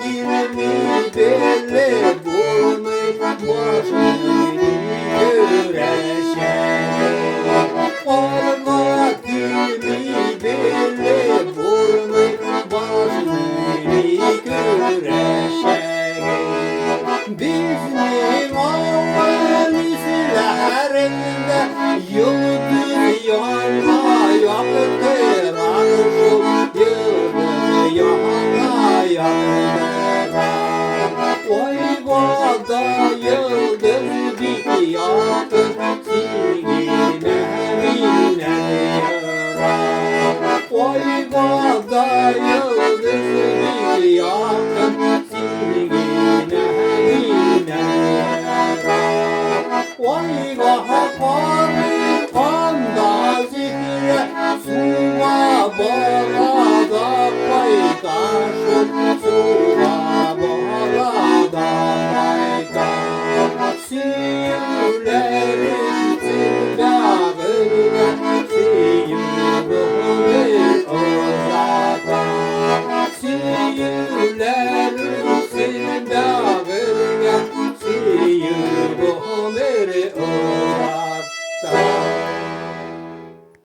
vakimi belli bulmayıp başını güreşelim. Ol vakimi belli bulmayıp başını güreşelim. Bizim Allah'ın izlerinde yıldız yana yaktıran yıldız yana yaktıran. Oy vada yıldız bir yakın silgine binen yaran. Oy vada yıldız bir yakın silgine binen yaran. Oy vahapari kanda zihre suva bağada paytaşın suva bağada paytaşın siyirlerin zindağına siyirlerin uzatan siyirlerin zindağına siyirlerin uzatan.